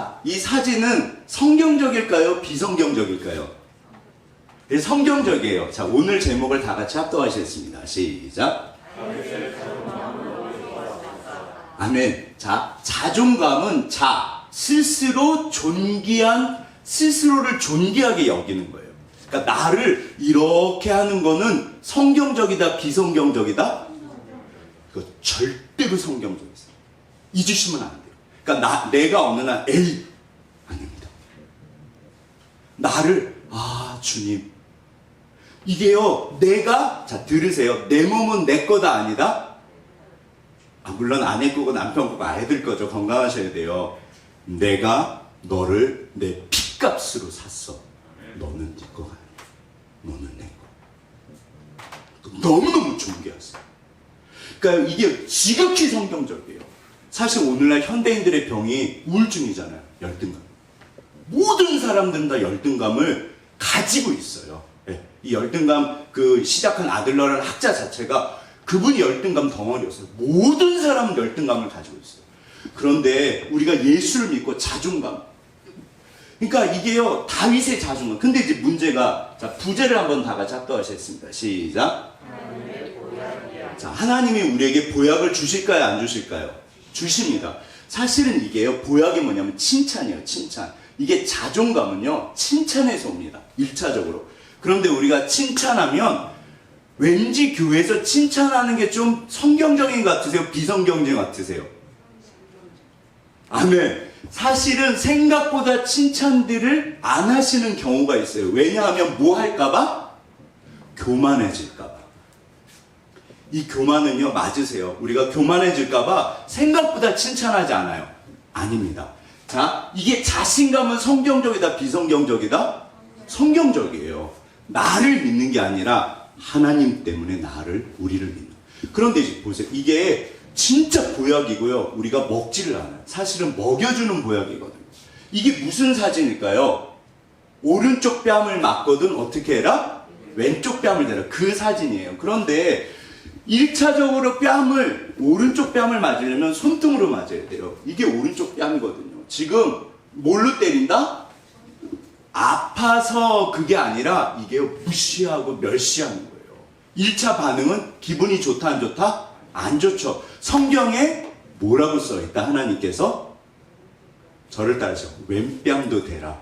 자, 이 사진은 성경적일까요? 비성경적일까요? 네, 성경적이에요. 자, 오늘 제목을 다 같이 합독하시겠습니다. 시작. 아멘. 자, 자존감은 스스로 스스로를 존귀하게 여기는 거예요. 그러니까 나를 이렇게 하는 거는 성경적이다, 비성경적이다? 그거 절대로 성경적이세요. 잊으시면 안 돼요. 그러니까 내가 어느 날 아닙니다. 나를 주님, 이게요, 자, 들으세요. 내 몸은 내 거다 아니다? 물론 아내 거고 남편 거고 아이들 거죠. 건강하셔야 돼요. 내가 너를 내 핏값으로 샀어. 너는 네 거가 아니야. 너는 내 거. 너무너무 존귀하세요. 그러니까 이게 지극히 성경적이에요. 사실 오늘날 현대인들의 병이 우울증이잖아요. 열등감. 모든 사람들은 다 열등감을 가지고 있어요. 네. 이 열등감 시작한 아들러라는 학자 자체가 그분이 열등감 덩어리였어요. 모든 사람은 열등감을 가지고 있어요. 그런데 우리가 예수를 믿고 자존감. 그러니까 이게요, 다윗의 자존감. 근데 이제 문제가, 자, 부제를 한번 다 같이 합독하시겠습니다. 시작. 자, 하나님이 우리에게 보약을 주실까요? 안 주실까요? 주십니다. 사실은 이게요, 보약이 뭐냐면 칭찬이에요, 칭찬. 이게 자존감은요, 칭찬에서 옵니다. 1차적으로. 그런데 우리가 칭찬하면 왠지 교회에서 칭찬하는 게 좀 성경적인 것 같으세요? 비성경적인 것 같으세요? 아멘. 사실은 생각보다 칭찬들을 안 하시는 경우가 있어요. 왜냐하면 뭐 할까봐? 교만해질까봐. 이 교만은요, 맞으세요. 우리가 교만해질까봐 생각보다 칭찬하지 않아요. 아닙니다. 자, 이게 자신감은 성경적이다, 비성경적이다? 성경적이에요. 나를 믿는 게 아니라 하나님 때문에 우리를 믿는. 그런데 이제 보세요. 이게 진짜 보약이고요. 우리가 먹지를 않아요. 사실은 먹여주는 보약이거든요. 이게 무슨 사진일까요? 오른쪽 뺨을 맞거든 어떻게 해라? 왼쪽 뺨을 대라. 그 사진이에요. 그런데 1차적으로 오른쪽 뺨을 맞으려면 손등으로 맞아야 돼요. 이게 오른쪽 뺨이거든요. 지금 뭘로 때린다? 아파서 그게 아니라 이게 무시하고 멸시하는 거예요. 1차 반응은 기분이 좋다 안 좋다? 안 좋죠. 성경에 뭐라고 써있다? 하나님께서 저를 따르셔. 왼뺨도 대라.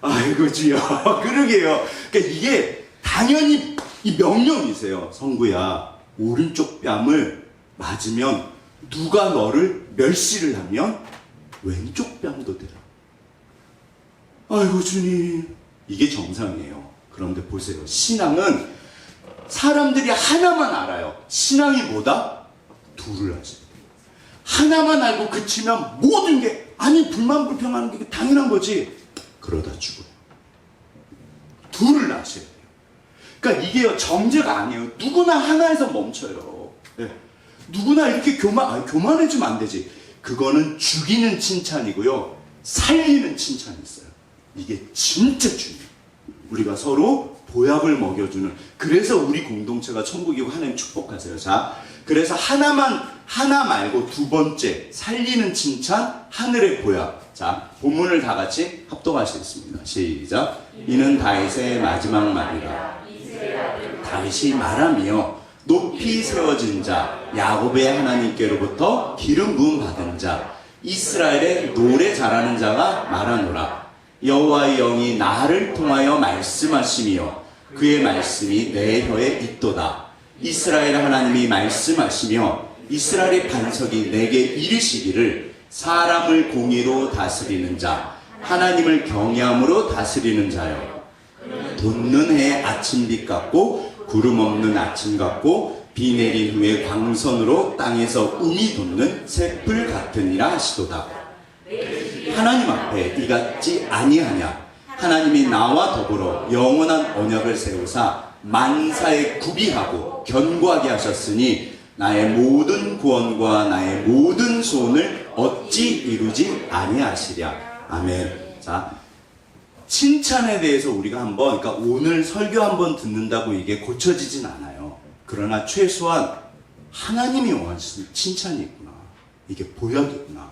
아이고 주여. 그러게요. 그러니까 이게 당연히 이 명령이세요. 성구야, 오른쪽 뺨을 맞으면 누가 너를 멸시를 하면 왼쪽 뺨도 대라. 아이고 주님. 이게 정상이에요. 그런데 보세요. 신앙은 사람들이 하나만 알아요. 신앙이 뭐다? 둘을 아셔야 돼요. 하나만 알고 그치면 모든 게, 아니 불만 불평하는 게 당연한 거지. 그러다 죽어요. 둘을 아셔야 돼요. 그러니까 이게요, 정죄가 아니에요. 누구나 하나에서 멈춰요. 네. 누구나 이렇게 교만해지면 안 되지. 그거는 죽이는 칭찬이고요, 살리는 칭찬이 있어요. 이게 진짜 중요해요. 우리가 서로 보약을 먹여주는, 그래서 우리 공동체가 천국이고 하나님 축복하세요. 자, 그래서 하나 말고 두 번째, 살리는 칭찬, 하늘의 보약. 자, 본문을 다 같이 합독하시겠습니다. 시작. 이는 다윗의 마지막 말이라. 다윗이 말하며 높이 세워진 자, 야곱의 하나님께로부터 기름 부음 받은 자, 이스라엘의 노래 잘하는 자가 말하노라. 여호와의 영이 나를 통하여 말씀하시며 그의 말씀이 내 혀에 있도다. 이스라엘 하나님이 말씀하시며 이스라엘의 반석이 내게 이르시기를, 사람을 공의로 다스리는 자, 하나님을 경외함으로 다스리는 자여, 돋는 해 아침빛 같고 구름 없는 아침 같고 비 내린 후에 광선으로 땅에서 음이 돋는 새풀 같으니라 하시도다. 하나님 앞에 이같지 아니하냐. 하나님이 나와 더불어 영원한 언약을 세우사 만사에 구비하고 견고하게 하셨으니 나의 모든 구원과 나의 모든 소원을 어찌 이루지 아니하시랴. 아멘. 자, 칭찬에 대해서 우리가 그러니까 오늘 설교 한번 듣는다고 이게 고쳐지진 않아요. 그러나 최소한 하나님이 원하시는 칭찬이 있구나, 이게 보약이구나,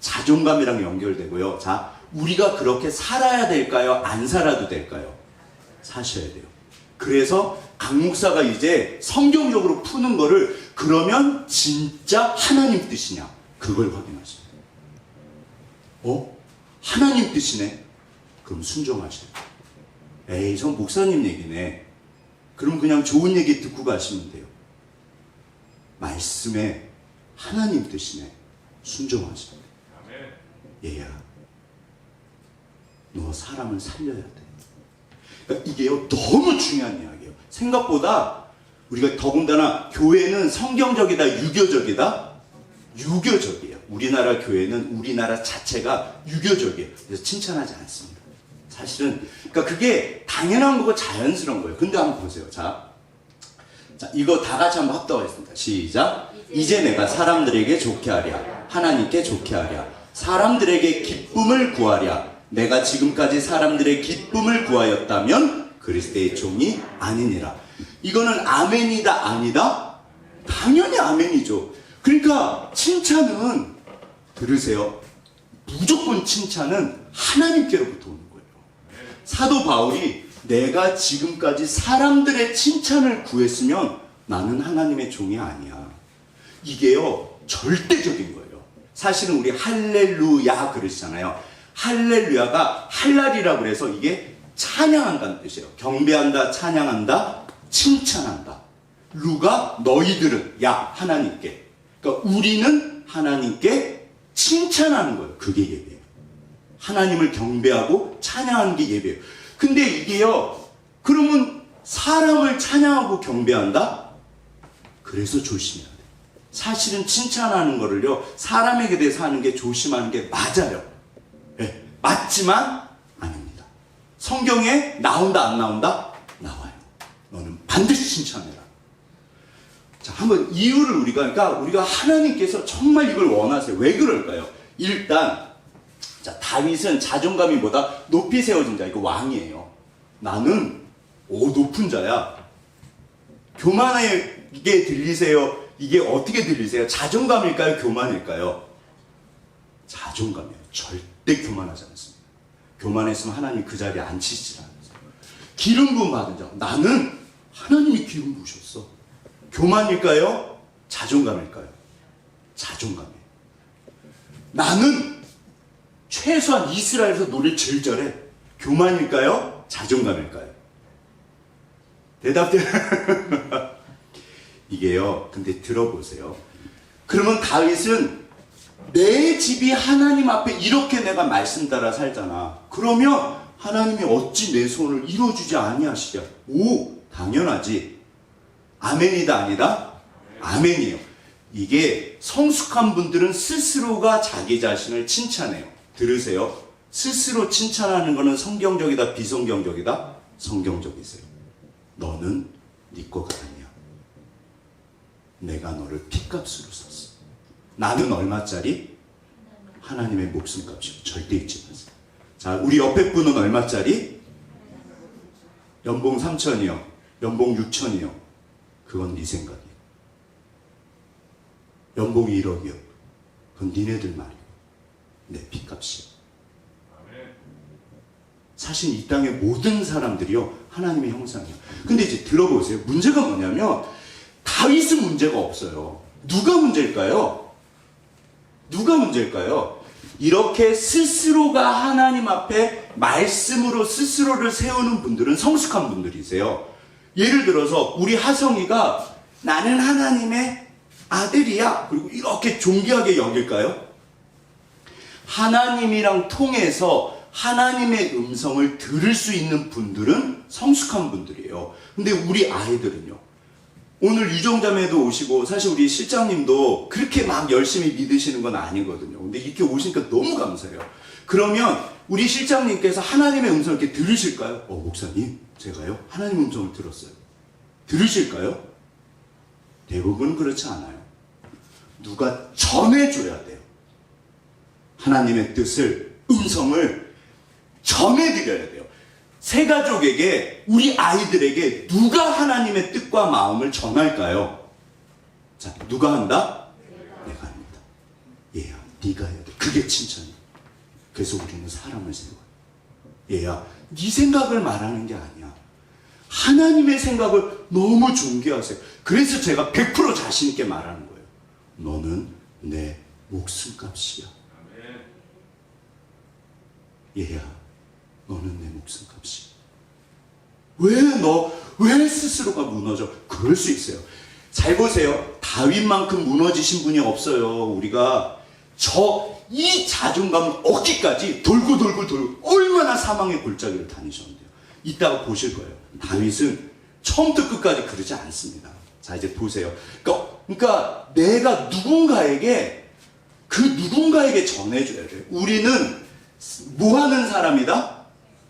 자존감이랑 연결되고요. 자, 우리가 그렇게 살아야 될까요? 안 살아도 될까요? 사셔야 돼요. 그래서 강 목사가 이제 성경적으로 푸는 거를 그러면 진짜 하나님 뜻이냐? 그걸 확인하셔야 돼요. 하나님 뜻이네? 그럼 순종하셔야 돼요. 에이, 저 목사님 얘기네. 그럼 그냥 좋은 얘기 듣고 가시면 돼요. 말씀에 하나님 뜻이네. 순종하셔야 돼요. 얘야, 너 사람을 살려야 돼. 그러니까 이게요, 너무 중요한 이야기예요. 생각보다 우리가 더군다나 교회는 성경적이다, 유교적이다? 유교적이에요. 우리나라 교회는 우리나라 자체가 유교적이에요. 그래서 칭찬하지 않습니다. 사실은 그러니까 그게 당연한 거고 자연스러운 거예요. 근데 한번 보세요. 자, 이거 다 같이 한번 합독하겠습니다. 시작. 이제 내가 사람들에게 좋게 하랴. 하나님께 좋게 하랴. 사람들에게 기쁨을 구하랴. 내가 지금까지 사람들의 기쁨을 구하였다면 그리스도의 종이 아니니라. 이거는 아멘이다, 아니다? 당연히 아멘이죠. 그러니까 칭찬은, 들으세요, 무조건 칭찬은 하나님께로부터 오는 거예요. 사도 바울이 내가 지금까지 사람들의 칭찬을 구했으면 나는 하나님의 종이 아니야. 이게요, 절대적인 거예요. 사실은 우리 할렐루야 그러시잖아요. 할렐루야가 할랄이라고 그래서 이게 찬양한다는 뜻이에요. 경배한다, 찬양한다, 칭찬한다. 루가 너희들은, 야, 하나님께. 그러니까 우리는 하나님께 칭찬하는 거예요. 그게 예배예요. 하나님을 경배하고 찬양하는 게 예배예요. 근데 이게요, 그러면 사람을 찬양하고 경배한다? 그래서 조심해야 돼요. 사실은 칭찬하는 거를요, 사람에게 대해서 하는 게 조심하는 게 맞아요. 네, 맞지만 아닙니다. 성경에 나온다, 안 나온다? 나와요. 너는 반드시 칭찬해라. 자, 한번 이유를 그러니까 우리가 하나님께서 정말 이걸 원하세요. 왜 그럴까요? 일단, 자, 다윗은 자존감이 뭐다? 높이 세워진 자, 이거 왕이에요. 나는, 높은 자야. 교만하게 들리세요? 이게 어떻게 들리세요? 자존감일까요? 교만일까요? 자존감이에요. 절대 교만하지 않습니다. 교만했으면 하나님 그 자리에 앉히시지 않으세요. 기름 부음 받은 자, 나는 하나님이 기름 부으셨어. 교만일까요? 자존감일까요? 자존감이에요. 나는 최소한 이스라엘에서 노래 제일 잘해. 교만일까요? 자존감일까요? 대답돼. 이게요, 근데 들어보세요. 그러면 다윗은 내 집이 하나님 앞에 이렇게 내가 말씀 따라 살잖아. 그러면 하나님이 어찌 내 소원을 이루어주지 아니하시랴? 당연하지. 아멘이다, 아니다? 아멘이에요. 이게 성숙한 분들은 스스로가 자기 자신을 칭찬해요. 들으세요. 스스로 칭찬하는 거는 성경적이다, 비성경적이다? 성경적이세요. 너는 네 거가 아니야. 내가 너를 핏값으로 샀어. 나는 얼마짜리? 하나님의 목숨값이요. 절대 잊지 마세요. 자, 우리 옆에 분은 얼마짜리? 연봉 3천이요. 연봉 6천이요. 그건 네 생각이에요. 연봉이 1억이요. 그건 니네들 말이에요. 내 핏값이요. 사실 이 땅의 모든 사람들이요, 하나님의 형상이에요. 근데 이제 들어보세요. 문제가 뭐냐면 다윗은 문제가 없어요. 누가 문제일까요? 누가 문제일까요? 이렇게 스스로가 하나님 앞에 말씀으로 스스로를 세우는 분들은 성숙한 분들이세요. 예를 들어서 우리 하성이가 나는 하나님의 아들이야, 그리고 이렇게 존귀하게 여길까요? 하나님이랑 통해서 하나님의 음성을 들을 수 있는 분들은 성숙한 분들이에요. 근데 우리 아이들은요, 오늘 유정자매도 오시고 사실 우리 실장님도 그렇게 막 열심히 믿으시는 건 아니거든요. 근데 이렇게 오시니까 너무 감사해요. 그러면 우리 실장님께서 하나님의 음성을 이렇게 들으실까요? 목사님, 제가요 하나님의 음성을 들었어요. 들으실까요? 대부분 그렇지 않아요. 누가 전해줘야 돼요. 하나님의 뜻을, 음성을 전해드려야 돼요. 새 가족에게, 우리 아이들에게 누가 하나님의 뜻과 마음을 전할까요? 자, 누가 한다? 내가 합니다. 얘야, 네가 해야 돼. 그게 칭찬이에요. 그래서 우리는 사람을 세워요. 얘야, 네 생각을 말하는 게 아니야. 하나님의 생각을 너무 존귀하세요. 그래서 제가 100% 자신 있게 말하는 거예요. 너는 내 목숨값이야. 얘야, 너는 내 목숨값이야. 왜 스스로가 무너져? 그럴 수 있어요. 잘 보세요. 다윗만큼 무너지신 분이 없어요. 우리가 이 자존감을 얻기까지 돌고 얼마나 사망의 골짜기를 다니셨는데요. 이따가 보실 거예요. 다윗은 처음부터 끝까지 그러지 않습니다. 자, 이제 보세요. 그러니까 내가 누군가에게 전해줘야 돼요. 우리는 뭐 하는 사람이다?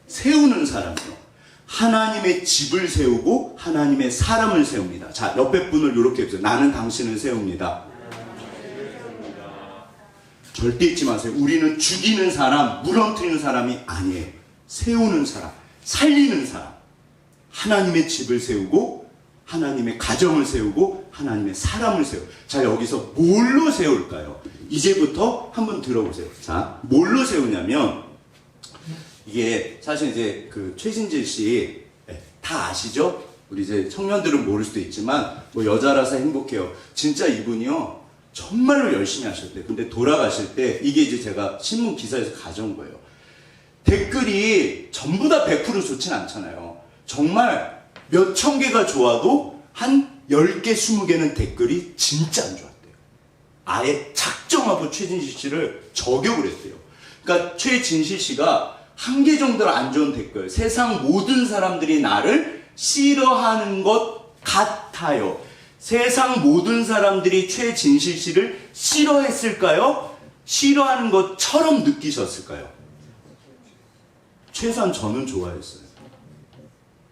세우는 사람이에요. 하나님의 집을 세우고 하나님의 사람을 세웁니다. 자, 옆에 분을 이렇게 해보세요. 나는 당신을 세웁니다. 절대 잊지 마세요. 우리는 죽이는 사람, 무너뜨리는 사람이 아니에요. 세우는 사람, 살리는 사람. 하나님의 집을 세우고 하나님의 가정을 세우고 하나님의 사람을 세우고. 자, 여기서 뭘로 세울까요? 이제부터 한번 들어보세요. 자, 뭘로 세우냐면 이게 사실 이제 그 최신재 씨 다 아시죠? 우리 이제 청년들은 모를 수도 있지만 뭐 여자라서 행복해요. 진짜 이분이요 정말로 열심히 하셨대요. 근데 돌아가실 때 이게 이제 제가 신문 기사에서 가져온 거예요. 댓글이 전부 다 100% 좋진 않잖아요. 정말 몇 천 개가 좋아도 한 10개, 20개는 댓글이 진짜 안 좋았대요. 아예 작정하고 최진실 씨를 저격을 했대요. 그러니까 최진실 씨가 한 개 정도는 안 좋은 댓글. 세상 모든 사람들이 나를 싫어하는 것 같아요. 세상 모든 사람들이 최진실 씨를 싫어했을까요? 싫어하는 것처럼 느끼셨을까요? 최소한 저는 좋아했어요.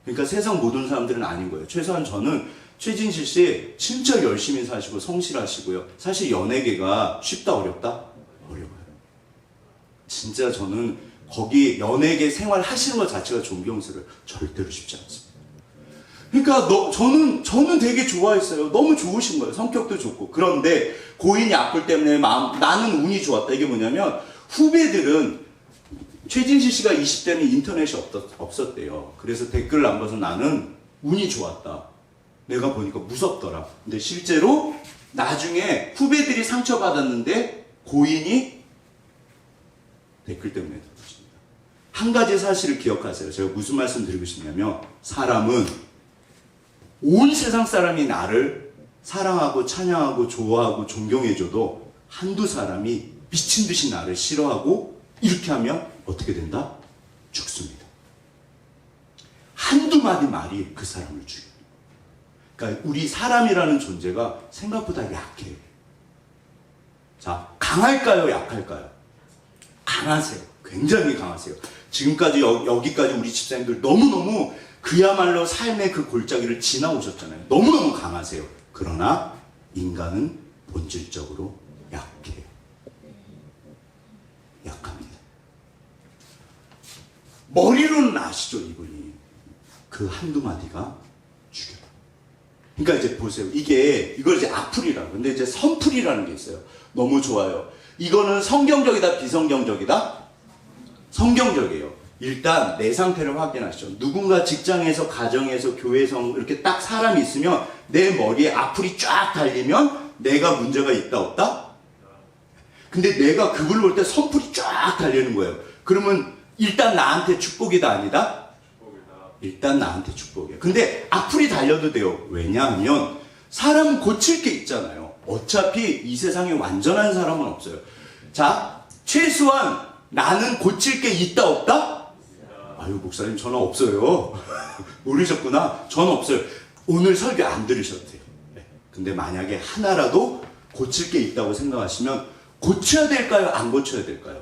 그러니까 세상 모든 사람들은 아닌 거예요. 최소한 저는 최진실 씨 진짜 열심히 사시고 성실하시고요. 사실 연예계가 쉽다 어렵다? 어려워요. 진짜 저는 거기 연예계 생활하시는 것 자체가 존경스러워요. 절대로 쉽지 않습니다. 그러니까 저는 되게 좋아했어요. 너무 좋으신 거예요. 성격도 좋고. 그런데 고인이 악플 때문에 나는 운이 좋았다. 이게 뭐냐면 후배들은 최진실 씨가 20대는 인터넷이 없었대요. 그래서 댓글을 안 봐서 나는 운이 좋았다. 내가 보니까 무섭더라. 근데 실제로 나중에 후배들이 상처받았는데 고인이 댓글 때문에 들었습니다. 한 가지 사실을 기억하세요. 제가 무슨 말씀 드리고 싶냐면 사람은 온 세상 사람이 나를 사랑하고 찬양하고 좋아하고 존경해줘도 한두 사람이 미친 듯이 나를 싫어하고 이렇게 하면 어떻게 된다? 죽습니다. 한두 마디 말이 그 사람을 죽여요. 그러니까 우리 사람이라는 존재가 생각보다 약해요. 자, 강할까요? 약할까요? 강하세요. 굉장히 강하세요. 지금까지 여기까지 우리 집사님들 너무너무 그야말로 삶의 그 골짜기를 지나오셨잖아요. 너무너무 강하세요. 그러나 인간은 본질적으로 약해요. 약합니다. 머리로는 아시죠, 이분이. 그 한두 마디가 죽여요. 그러니까 이제 보세요. 이걸 이제 악플이라고. 근데 이제 선플이라는 게 있어요. 너무 좋아요. 이거는 성경적이다, 비성경적이다? 성경적이에요. 일단 내 상태를 확인하시죠. 누군가 직장에서, 가정에서, 교회에서 이렇게 딱 사람이 있으면 내 머리에 악플이 쫙 달리면 내가 문제가 있다, 없다? 근데 내가 그걸 볼 때 선플이 쫙 달리는 거예요. 그러면 일단 나한테 축복이다, 아니다? 일단 나한테 축복이에요. 근데 악플이 달려도 돼요. 왜냐하면 사람은 고칠 게 있잖아요. 어차피 이 세상에 완전한 사람은 없어요. 자, 최소한 나는 고칠 게 있다, 없다? 아유, 목사님 저는 없어요. 모르셨구나. 저는 없어요. 오늘 설교 안 들으셔도 돼요. 네. 근데 만약에 하나라도 고칠 게 있다고 생각하시면 고쳐야 될까요? 안 고쳐야 될까요?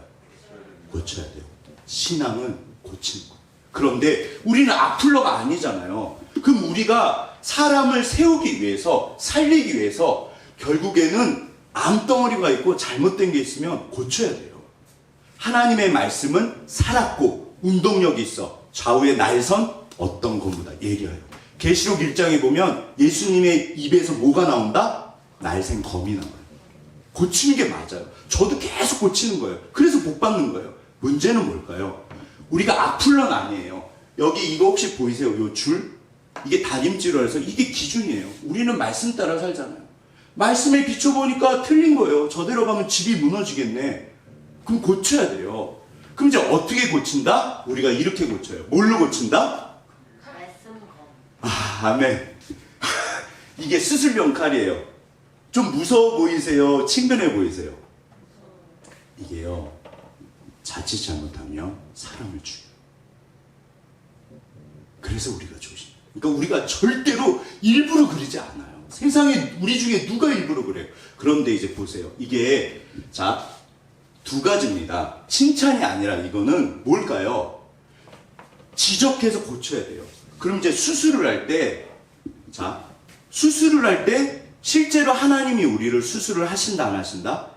고쳐야 돼요. 신앙은 고치는 거예요. 그런데 우리는 악플러가 아니잖아요. 그럼 우리가 사람을 세우기 위해서, 살리기 위해서 결국에는 암덩어리가 있고 잘못된 게 있으면 고쳐야 돼요. 하나님의 말씀은 살았고 운동력이 있어. 좌우의 날선 어떤 것보다 예리하여. 계시록 1장에 보면 예수님의 입에서 뭐가 나온다? 날생 검이 나와요. 고치는 게 맞아요. 저도 계속 고치는 거예요. 그래서 복 받는 거예요. 문제는 뭘까요? 우리가 악플런 아니에요. 여기 이거 혹시 보이세요? 요 줄? 이게 다림질로 해서 이게 기준이에요. 우리는 말씀 따라 살잖아요. 말씀에 비춰보니까 틀린 거예요. 저대로 가면 집이 무너지겠네. 그럼 고쳐야 돼요. 그럼 이제 어떻게 고친다? 우리가 이렇게 고쳐요. 뭘로 고친다? 아멘. 이게 수술용 칼이에요. 좀 무서워 보이세요? 친근해 보이세요? 이게요, 자칫 잘못하면 사람을 죽여요. 그래서 우리가 조심. 그러니까 우리가 절대로 일부러 그러지 않아요. 세상에 우리 중에 누가 일부러 그래요? 그런데 이제 보세요. 이게 자, 두 가지입니다. 칭찬이 아니라 이거는 뭘까요? 지적해서 고쳐야 돼요. 그럼 이제 수술을 할 때, 자, 수술을 할 때 실제로 하나님이 우리를 수술을 하신다 안 하신다?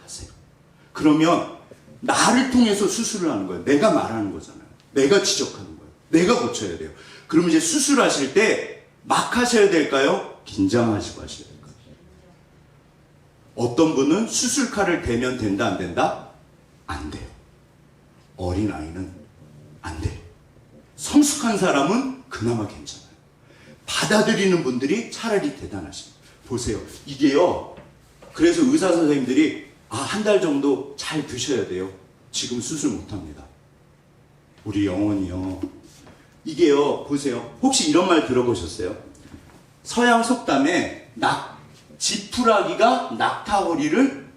하세요. 그러면 나를 통해서 수술을 하는 거예요. 내가 말하는 거잖아요. 내가 지적하는 거예요. 내가 고쳐야 돼요. 그럼 이제 수술하실 때 막 하셔야 될까요? 긴장하시고 하셔야 될까요? 어떤 분은 수술칼을 대면 된다 안 된다? 안 돼요. 어린아이는 안 돼요. 성숙한 사람은 그나마 괜찮아요. 받아들이는 분들이 차라리 대단하십니다. 보세요. 이게요. 그래서 의사 선생님들이 한 달 정도 잘 드셔야 돼요. 지금 수술 못합니다. 우리 영혼이요. 이게요. 보세요. 혹시 이런 말 들어보셨어요? 서양 속담에 지푸라기가 낙타허리를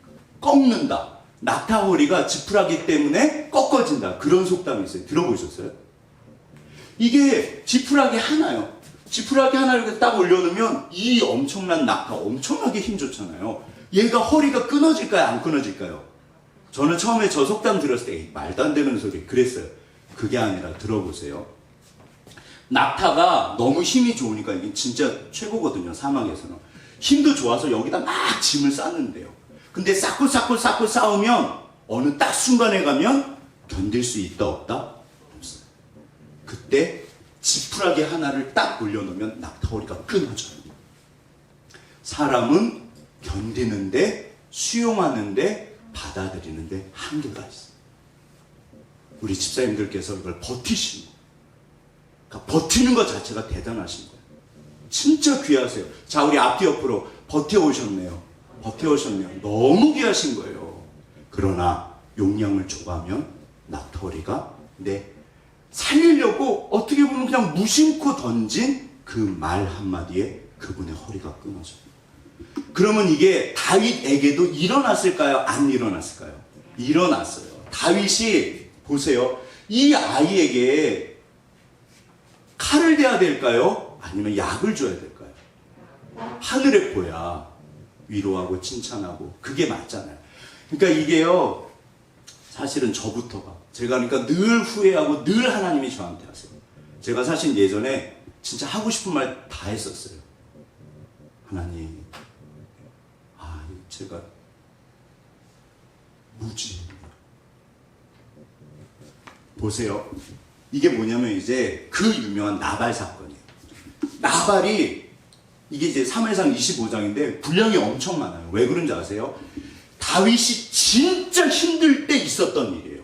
꺾는다. 낙타허리가 지푸라기 때문에 꺾어진다. 그런 속담이 있어요. 들어보셨어요? 이게 지푸라기 하나요. 지푸라기 하나를 이렇게 딱 올려놓으면 이 엄청난 낙타 엄청나게 힘 좋잖아요. 얘가 허리가 끊어질까요? 안 끊어질까요? 저는 처음에 저 속담 들었을 때 말도 안 되는 소리 그랬어요. 그게 아니라 들어보세요. 낙타가 너무 힘이 좋으니까 이게 진짜 최고거든요. 사막에서는. 힘도 좋아서 여기다 막 짐을 쌓는데요. 근데 쌓고 쌓으면 어느 딱 순간에 가면 견딜 수 있다 없다? 없어요. 그때 지푸라기 하나를 딱 올려놓으면 낙타허리가 끊어져요. 사람은 견디는데, 수용하는데, 받아들이는데 한계가 있어요. 우리 집사님들께서 이걸 버티시는 거예요. 그러니까 버티는 것 자체가 대단하신 거예요. 진짜 귀하세요. 자, 우리 앞뒤 옆으로 버텨오셨네요. 너무 귀하신 거예요. 그러나 용량을 줘가면 낙타허리가 살리려고 어떻게 보면 그냥 무심코 던진 그 말 한마디에 그분의 허리가 끊어져요. 그러면 이게 다윗에게도 일어났을까요? 안 일어났을까요? 일어났어요. 다윗이 보세요. 이 아이에게 칼을 대야 될까요? 아니면 약을 줘야 될까요? 하늘에 보야 위로하고 칭찬하고 그게 맞잖아요. 그러니까 이게요. 사실은 저부터가 제가 그러니까 늘 후회하고 늘 하나님이 저한테 하세요. 제가 사실 예전에 진짜 하고 싶은 말 다 했었어요. 하나님, 제가 무지. 보세요. 이게 뭐냐면 이제 그 유명한 나발 사건이에요. 나발이 이게 이제 3회상 25장인데 분량이 엄청 많아요. 왜 그런지 아세요? 다윗이 진짜 힘들 때 있었던 일이에요.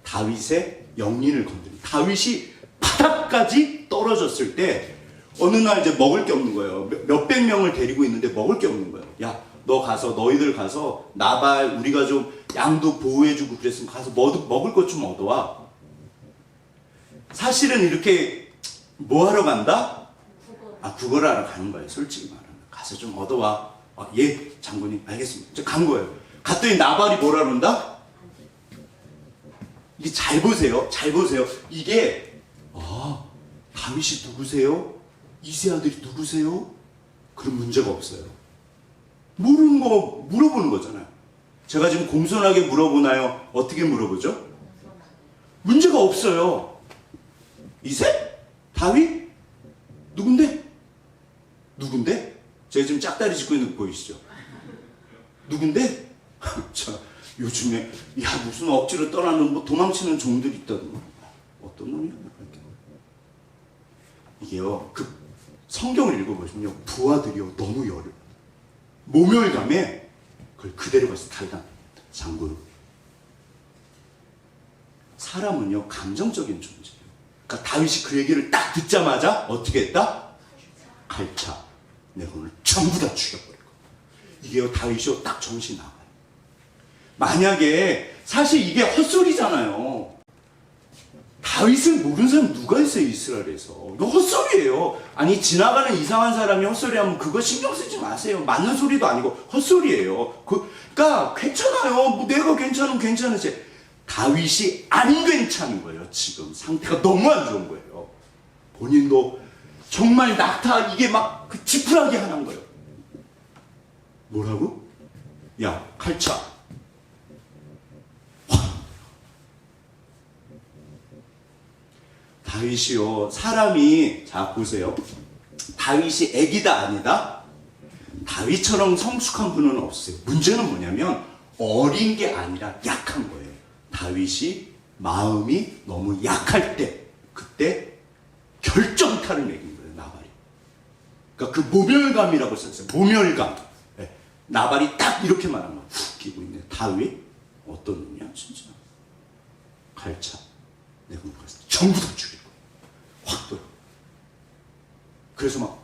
다윗의 영린을 건드린. 다윗이 바닥까지 떨어졌을 때 어느 날 이제 먹을 게 없는 거예요. 몇백 명을 데리고 있는데 먹을 게 없는 거예요. 야, 너희들 가서 나발 우리가 좀 양도 보호해주고 그랬으면 가서 먹을 것 좀 얻어와. 사실은 이렇게 뭐 하러 간다? 국어를 하러 가는 거예요. 솔직히 말하면. 가서 좀 얻어와. 예, 장군님, 알겠습니다. 간 거예요. 갔더니 나발이 뭐라 그런다? 이게 잘 보세요. 이게, 다윗이 누구세요? 이세 아들이 누구세요? 그런 문제가 없어요. 모르는 거 물어보는 거잖아요. 제가 지금 공손하게 물어보나요? 어떻게 물어보죠? 문제가 없어요. 이세? 다윗? 누군데? 제가 지금 짝다리 짚고 있는 거 보이시죠? 누군데? 요즘에 무슨 억지로 떠나는 도망치는 종들이 있다던가. 어떤 놈이야? 이게요. 그 성경을 읽어보시면요. 부하들이요. 너무 모멸감에 그걸 그대로 가서 다윗한테 장군. 사람은요 감정적인 존재예요. 그러니까 다윗이 그 얘기를 딱 듣자마자 어떻게 했다? 갈차. 내가 오늘 전부 다 죽여버릴 거야. 이게요 다윗이 딱 정신이 나가요. 만약에 사실 이게 헛소리잖아요. 다윗을 모르는 사람 누가 있어요 이스라엘에서. 이거 헛소리예요. 아니 지나가는 이상한 사람이 헛소리하면 그거 신경 쓰지 마세요. 맞는 소리도 아니고 헛소리예요. 그러니까 괜찮아요. 뭐 내가 괜찮으면 괜찮으지. 다윗이 안 괜찮은 거예요. 지금 상태가 너무 안 좋은 거예요. 본인도 정말 낙타 이게 막 그 지푸라기 하는 거예요. 뭐라고? 야 칼차. 다윗이요 사람이 자 보세요. 다윗이 애기다 아니다? 다윗처럼 성숙한 분은 없어요. 문제는 뭐냐면 어린 게 아니라 약한 거예요. 다윗이 마음이 너무 약할 때 그때 결정타를 내긴 거예요. 나발이. 그러니까 그 모멸감이라고 썼어요. 모멸감. 네. 나발이 딱 이렇게 말하면 훅 끼고 있네. 다윗 어떤 놈이야 진짜. 갈차. 내가 전부 다 죽일 거야. 확 돌아. 그래서 막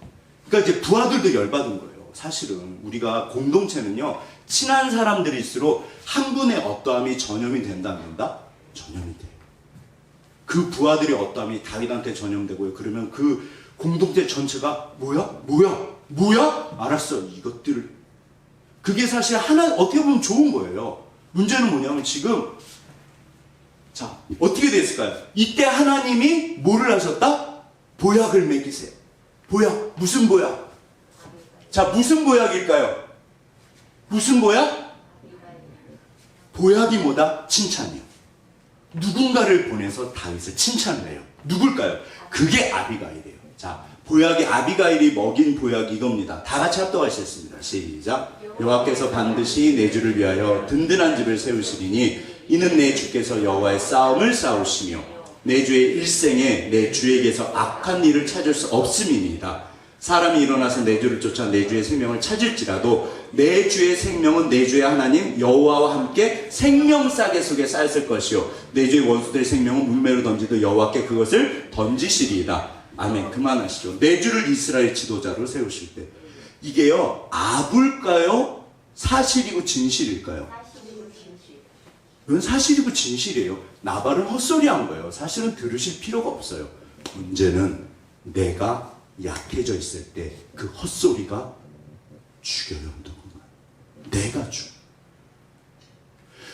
그러니까 이제 부하들도 열받은 거예요. 사실은 우리가 공동체는요 친한 사람들일수록 한 분의 어떠함이 전염이 된다 안 된다? 전염이 돼요. 그 부하들이 어떠함이 다윗한테 전염되고요. 그러면 그 공동체 전체가 뭐야? 알았어. 이것들을 그게 사실 하나 어떻게 보면 좋은 거예요. 문제는 뭐냐면 지금 자 어떻게 됐을까요? 이때 하나님이 뭐를 하셨다? 보약을 먹이세요. 보약 무슨 보약? 자 무슨 보약일까요? 무슨 보약? 보약이 뭐다? 칭찬이요. 누군가를 보내서 다윗을 칭찬을 해요. 누굴까요? 그게 아비가일이에요. 자, 보약이 아비가일이 먹인 보약이 이겁니다. 다 같이 합독하시겠습니다. 시작. 여호와께서 반드시 내 주를 위하여 든든한 집을 세우시리니 이는 내 주께서 여호와의 싸움을 싸우시며 내 주의 일생에 내 주에게서 악한 일을 찾을 수 없음이니이다. 사람이 일어나서 내 주를 쫓아 내 주의 생명을 찾을지라도 내 주의 생명은 내 주의 하나님 여호와와 함께 생명싸개 속에 쌓였을 것이요 내 주의 원수들의 생명은 문매로 던지도 여호와께 그것을 던지시리이다. 아멘. 그만하시죠. 내 주를 이스라엘 지도자로 세우실 때 이게요 아불까요? 사실이고 진실일까요? 이건 사실이고 진실이에요. 나발은 헛소리한 거예요. 사실은 들으실 필요가 없어요. 문제는 내가 약해져 있을 때 그 헛소리가 죽여요. 누구나. 내가 죽어.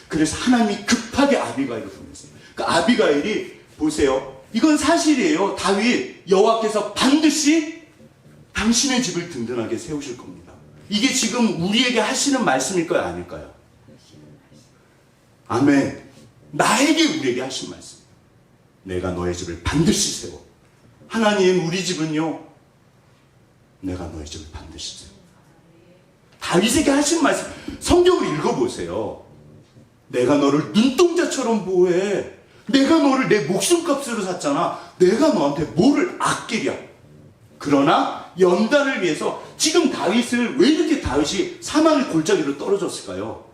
그래서 하나님이 급하게 아비가일을 보냈어요. 그러니까 아비가일이 보세요. 이건 사실이에요. 다윗 여호와께서 반드시 당신의 집을 든든하게 세우실 겁니다. 이게 지금 우리에게 하시는 말씀일까요? 아닐까요? 아멘. 나에게 우리에게 하신 말씀. 내가 너의 집을 반드시 세워. 하나님 우리 집은요 내가 너의 집을 반드시 세워. 다윗에게 하신 말씀 성경을 읽어보세요. 내가 너를 눈동자처럼 보호해. 내가 너를 내 목숨값으로 샀잖아. 내가 너한테 뭐를 아끼랴. 그러나 연단을 위해서 지금 다윗을 왜 이렇게 다윗이 사망의 골짜기로 떨어졌을까요?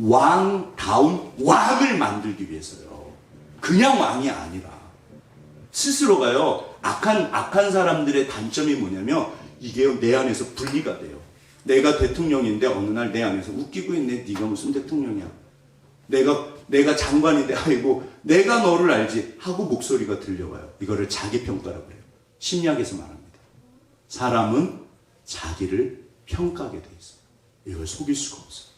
왕다운 왕을 만들기 위해서요. 그냥 왕이 아니라 스스로가요 악한 사람들의 단점이 뭐냐면 이게요 내 안에서 분리가 돼요. 내가 대통령인데 어느 날 내 안에서 웃기고 있네. 네가 무슨 대통령이야. 내가 장관인데 아이고 내가 너를 알지 하고 목소리가 들려와요. 이거를 자기평가라고 그래요. 심리학에서 말합니다. 사람은 자기를 평가하게 돼 있어요. 이걸 속일 수가 없어요.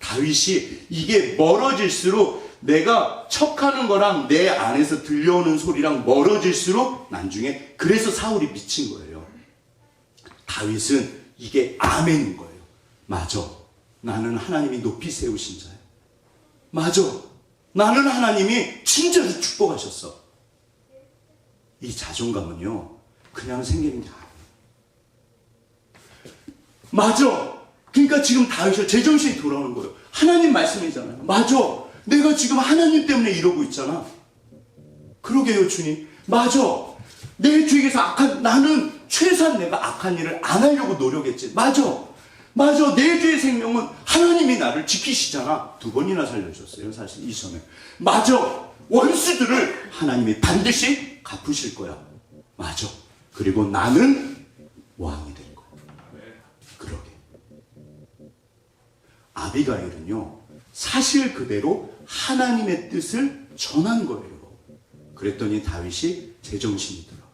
다윗이 이게 멀어질수록 내가 척하는 거랑 내 안에서 들려오는 소리랑 멀어질수록 나중에 그래서 사울이 미친 거예요. 다윗은 이게 아멘인 거예요. 맞아. 나는 하나님이 높이 세우신 자야. 맞아. 나는 하나님이 진짜로 축복하셨어. 이 자존감은요 그냥 생기는 게 아니에요. 맞아. 그러니까 지금 다윗이 제정신이 돌아오는 거예요. 하나님 말씀이잖아요. 맞아. 내가 지금 하나님 때문에 이러고 있잖아. 그러게요 주님. 맞아. 내 주에게서 나는 최소한 내가 악한 일을 안 하려고 노력했지. 맞아. 맞아, 내 죄의 생명은 하나님이 나를 지키시잖아. 2번이나 살려줬어요, 사실 이전에. 맞아, 원수들을 하나님이 반드시 갚으실 거야. 맞아. 그리고 나는 왕이 될 거야. 그러게. 아비가일은요, 사실 그대로 하나님의 뜻을 전한 거예요. 그랬더니 다윗이 제정신이 들어가요.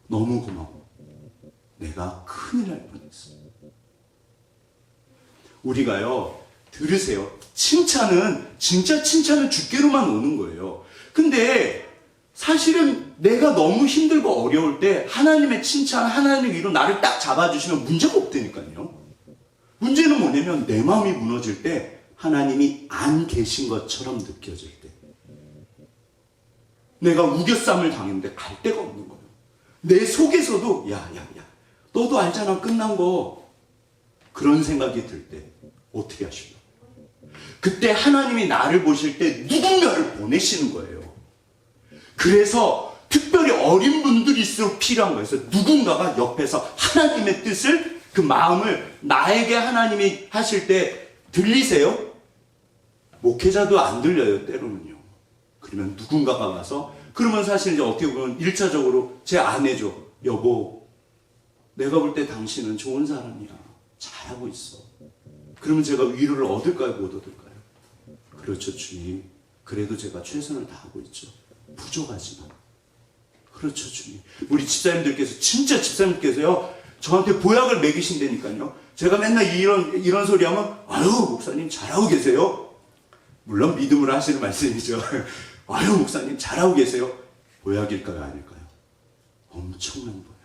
너무 고마워. 내가 큰일 날 뻔했어. 우리가요, 들으세요. 진짜 칭찬은 주께로만 오는 거예요. 근데 사실은 내가 너무 힘들고 어려울 때 하나님의 칭찬, 하나님의 위로 나를 딱 잡아주시면 문제가 없다니까요. 문제는 뭐냐면 내 마음이 무너질 때 하나님이 안 계신 것처럼 느껴질 때, 내가 우겨쌈을 당했는데 갈 데가 없는 거예요. 내 속에서도 야 너도 알잖아, 끝난 거. 그런 생각이 들 때 어떻게 하실까요? 그때 하나님이 나를 보실 때 누군가를 보내시는 거예요. 그래서 특별히 어린 분들일수록 필요한 거예요. 그래서 누군가가 옆에서 하나님의 뜻을, 그 마음을 나에게 하나님이 하실 때 들리세요? 목회자도 안 들려요, 때로는요. 그러면 누군가가 와서, 그러면 사실 이제 어떻게 보면 1차적으로 제 아내죠. 여보, 내가 볼 때 당신은 좋은 사람이야. 잘하고 있어. 그러면 제가 위로를 얻을까요, 못 얻을까요? 그렇죠, 주님. 그래도 제가 최선을 다하고 있죠. 부족하지만. 그렇죠, 주님. 우리 집사님들께서, 진짜 집사님께서요, 저한테 보약을 먹이신다니까요. 제가 맨날 이런 소리 하면, 아유, 목사님 잘하고 계세요. 물론 믿음으로 하시는 말씀이죠. 아유, 목사님 잘하고 계세요. 보약일까요, 아닐까요? 엄청난 보약.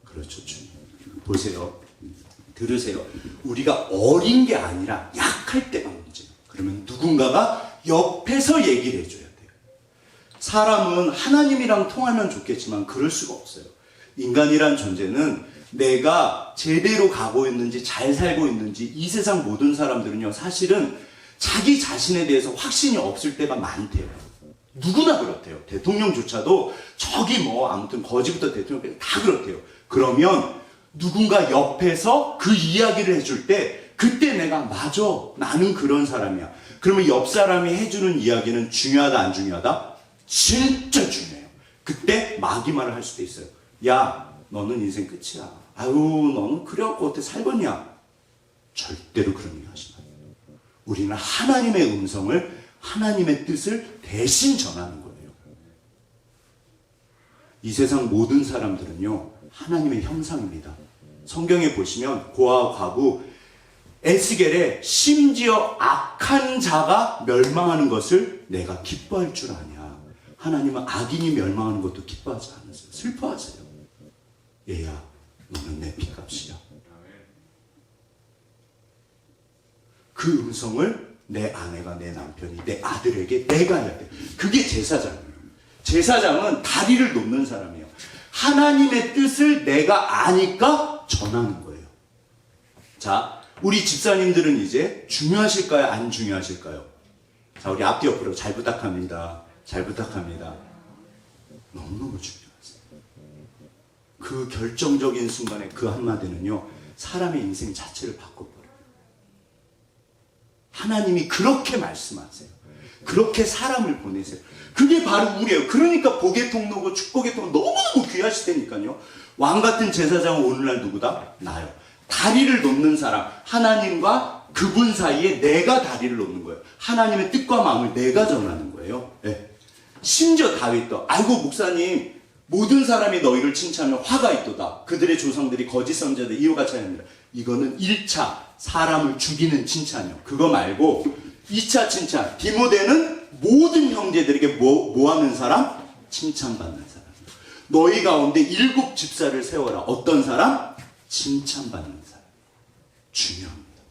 그렇죠, 주님. 보세요. 들으세요. 우리가 어린 게 아니라 약할 때가 문제예요. 그러면 누군가가 옆에서 얘기를 해줘야 돼요. 사람은 하나님이랑 통하면 좋겠지만 그럴 수가 없어요. 인간이란 존재는 내가 제대로 가고 있는지 잘 살고 있는지, 이 세상 모든 사람들은요, 사실은 자기 자신에 대해서 확신이 없을 때가 많대요. 누구나 그렇대요. 대통령조차도 저기 뭐 아무튼 거지부터 대통령까지 다 그렇대요. 그러면 누군가 옆에서 그 이야기를 해줄 때, 그때 내가 맞아, 나는 그런 사람이야. 그러면 옆 사람이 해주는 이야기는 중요하다, 안 중요하다? 진짜 중요해요. 그때 마귀 말을 할 수도 있어요. 야, 너는 인생 끝이야. 아유, 너는 그래갖고 어떻게 살겠냐? 절대로 그런 얘기 하지 마요. 우리는 하나님의 음성을, 하나님의 뜻을 대신 전하는 거예요. 이 세상 모든 사람들은요, 하나님의 형상입니다. 성경에 보시면 고아와 과부, 에스겔에 심지어 악한 자가 멸망하는 것을 내가 기뻐할 줄 아냐. 하나님은 악인이 멸망하는 것도 기뻐하지 않으세요. 슬퍼하세요. 얘야, 너는 내 핏값이야. 그 음성을 내 아내가, 내 남편이, 내 아들에게 내가 해야 돼. 그게 제사장이에요. 제사장은 다리를 놓는 사람이에요. 하나님의 뜻을 내가 아니까 전하는 거예요. 자, 우리 집사님들은 이제 중요하실까요? 안 중요하실까요? 자, 우리 앞뒤 옆으로 잘 부탁합니다. 잘 부탁합니다. 너무너무 중요하세요. 그 결정적인 순간에 그 한마디는요, 사람의 인생 자체를 바꿔버려요. 하나님이 그렇게 말씀하세요. 그렇게 사람을 보내세요. 그게 바로 우리예요. 그러니까 복의 통로고 축복의 통로 너무너무 귀하시다니까요. 왕 같은 제사장은 오늘날 누구다? 나요. 다리를 놓는 사람, 하나님과 그분 사이에 내가 다리를 놓는 거예요. 하나님의 뜻과 마음을 내가 전하는 거예요. 네. 심지어 다윗도, 아이고 목사님, 모든 사람이 너희를 칭찬하면 화가 있도다. 그들의 조상들이 거짓 선지자들 이유가 차이합니다. 이거는 1차 사람을 죽이는 칭찬이요. 그거 말고 2차 칭찬. 디모데는 모든 형제들에게 뭐 하는 사람? 칭찬받는 사람. 너희 가운데 7 집사를 세워라. 어떤 사람? 칭찬받는 사람. 중요합니다.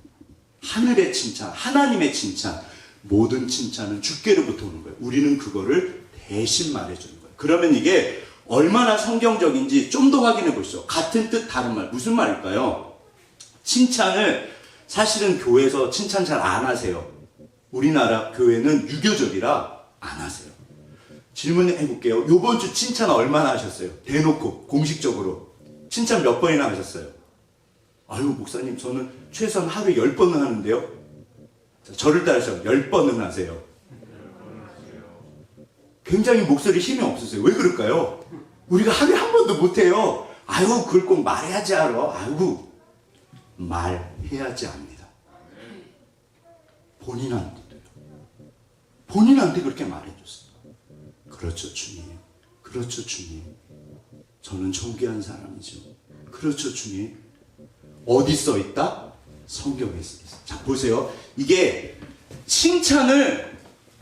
하늘의 칭찬, 하나님의 칭찬, 모든 칭찬은 주께로부터 오는 거예요. 우리는 그거를 대신 말해주는 거예요. 그러면 이게 얼마나 성경적인지 좀 더 확인해 보시죠. 같은 뜻 다른 말. 무슨 말일까요? 칭찬을 사실은 교회에서 칭찬 잘 안 하세요. 우리나라 교회는 유교적이라 안 하세요. 질문해 볼게요. 요번 주 칭찬 얼마나 하셨어요? 대놓고 공식적으로 칭찬 몇 번이나 하셨어요? 아유, 목사님, 저는 최소한 하루에 10번은 하는데요. 자, 저를 따라서 10번은 하세요. 굉장히 목소리 힘이 없으세요. 왜 그럴까요? 우리가 하루에 한 번도 못해요. 아유, 그걸 꼭 말해야지 알아. 아이고, 말해야지 압니다. 본인한테 그렇게 말해줬어요. 그렇죠, 주님. 그렇죠, 주님. 저는 존귀한 사람이죠. 그렇죠, 주님. 어디 써 있다? 성경에 써 있어요. 자, 보세요. 이게 칭찬을,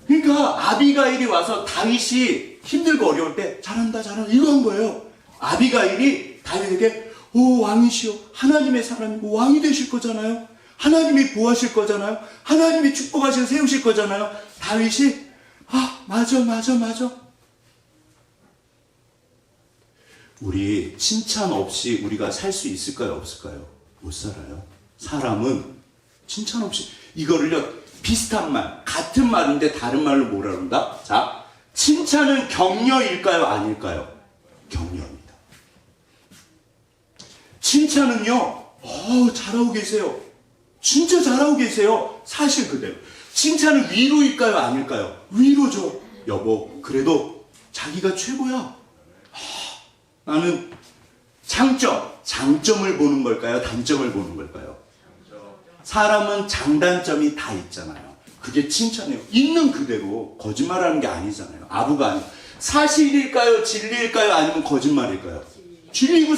그러니까 아비가일이 와서 다윗이 힘들고 어려울 때 잘한다, 잘한다, 이거 한 거예요. 아비가일이 다윗에게 오, 왕이시여, 하나님의 사람이고 왕이 되실 거잖아요. 하나님이 보호하실 거잖아요. 하나님이 축복하시고 세우실 거잖아요. 다윗이 맞아. 우리 칭찬 없이 우리가 살 수 있을까요? 없을까요? 못 살아요. 사람은 칭찬 없이, 이거를요, 비슷한 말, 같은 말인데 다른 말로 뭐라 그런다? 자, 칭찬은 격려일까요? 아닐까요? 격려입니다. 칭찬은요, 잘하고 계세요. 진짜 잘하고 계세요. 사실 그대로. 칭찬은 위로일까요? 아닐까요? 위로죠. 여보, 그래도 자기가 최고야. 나는 장점을 보는 걸까요? 단점을 보는 걸까요? 사람은 장단점이 다 있잖아요. 그게 칭찬이에요. 있는 그대로, 거짓말하는 게 아니잖아요. 아부가 아니에요. 사실일까요? 진리일까요? 아니면 거짓말일까요? 진리고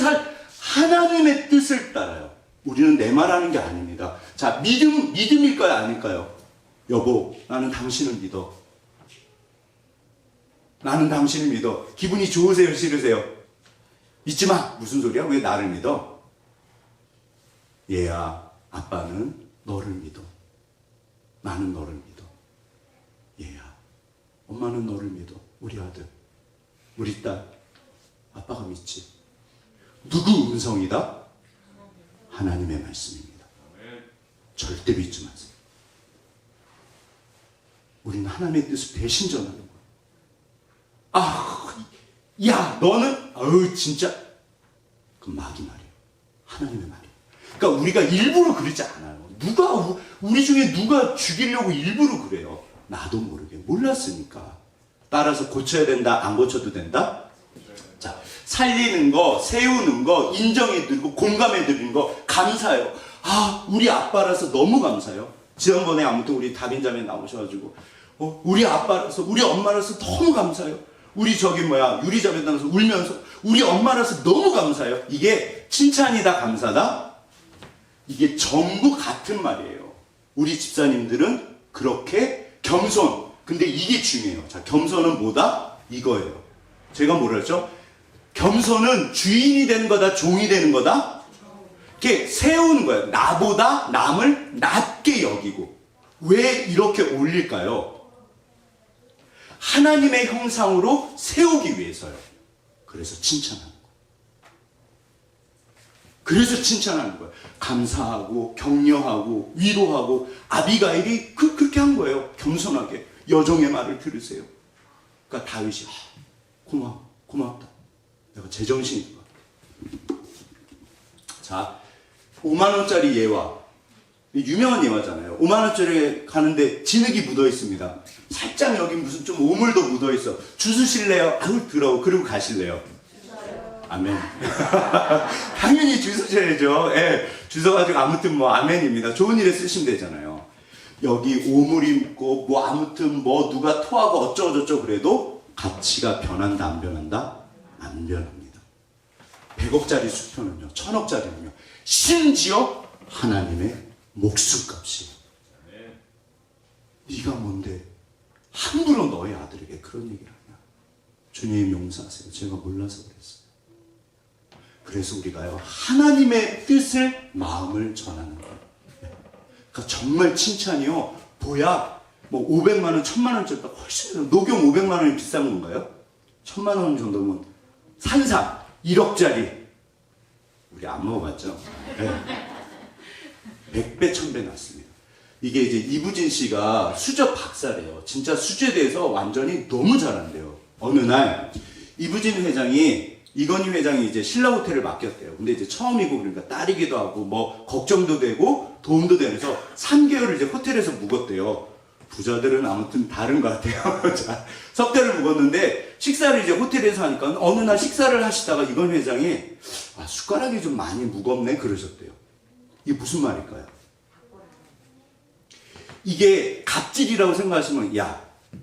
하나님의 뜻을 따라요. 우리는 내 말하는 게 아닙니다. 자, 믿음일까요? 아닐까요? 여보, 나는 당신을 믿어. 나는 당신을 믿어. 기분이 좋으세요? 싫으세요? 믿지 마. 무슨 소리야? 왜 나를 믿어? 얘야, 아빠는 너를 믿어. 나는 너를 믿어. 얘야, 엄마는 너를 믿어. 우리 아들, 우리 딸, 아빠가 믿지. 누구 음성이다? 하나님의 말씀입니다. 절대 믿지 마세요. 우리는 하나님의 뜻을 대신 전하는 거예요. 야, 너는, 진짜. 그 마귀 말이에요. 하나님의 말이에요. 그러니까 우리가 일부러 그러지 않아요. 우리 중에 누가 죽이려고 일부러 그래요? 나도 모르게. 몰랐으니까. 따라서 고쳐야 된다, 안 고쳐도 된다? 자, 살리는 거, 세우는 거, 인정해드리고, 공감해드리는 거, 감사해요. 우리 아빠라서 너무 감사해요. 지난번에 아무튼 우리 다빈자매 나오셔가지고, 우리 아빠라서, 우리 엄마라서 너무 감사해요. 우리 유리자매 나와서 울면서, 우리 엄마라서 너무 감사해요. 이게 칭찬이다, 감사다? 이게 전부 같은 말이에요. 우리 집사님들은 그렇게 겸손. 근데 이게 중요해요. 자, 겸손은 뭐다? 이거예요. 제가 뭐라 했죠? 겸손은 주인이 되는 거다, 종이 되는 거다? 이렇게 세우는 거예요. 나보다 남을 낮게 여기고. 왜 이렇게 올릴까요? 하나님의 형상으로 세우기 위해서요. 그래서 칭찬하는 거예요. 그래서 칭찬하는 거예요. 감사하고 격려하고 위로하고. 아비가일이 그렇게 한 거예요. 겸손하게. 여종의 말을 들으세요. 그러니까 다윗이 고맙다. 내가 제정신이 좋아. 자, 5만 원짜리 예화. 유명한 예화잖아요. 5만 원짜리 가는데 진흙이 묻어 있습니다. 살짝 여기 무슨 좀 오물도 묻어 있어. 주스실래요? 더러워. 그리고 가실래요? 아멘. 당연히 주소셔야죠. 예, 주소가지고 아무튼 아멘입니다. 좋은 일에 쓰시면 되잖아요. 여기 오물이 있고 아무튼 누가 토하고 어쩌고저쩌고 그래도 가치가 변한다, 안 변한다? 안 변합니다. 100억짜리 수표는요, 1000억짜리는요, 심지어 하나님의 목숨값이. 네가 뭔데 함부로 너의 아들에게 그런 얘기를 하냐? 주님 용서하세요. 제가 몰라서 그랬어요. 그래서 우리가요, 하나님의 뜻을, 마음을 전하는 거예요. 그러니까 정말 칭찬이요, 500만 원, 1000만 원짜리보다 훨씬, 녹용 500만 원이 비싼 건가요? 1000만 원 정도면 산삼 1억짜리 우리 안 먹어봤죠? 네. 100배 1000배 났습니다. 이게 이제 이부진 씨가 수저 박사래요. 진짜 수제에 대해서 완전히 너무 잘한대요. 어느 날 이부진 회장이 이건희 회장이 이제 신라호텔을 맡겼대요. 근데 이제 처음이고 그러니까 딸이기도 하고 뭐 걱정도 되고 도움도 되면서 3개월을 이제 호텔에서 묵었대요. 부자들은 아무튼 다른 것 같아요. 자, 석 달을 묵었는데 식사를 이제 호텔에서 하니까 어느 날 식사를 하시다가 이건희 회장이 숟가락이 좀 많이 무겁네 그러셨대요. 이게 무슨 말일까요? 이게 갑질이라고 생각하시면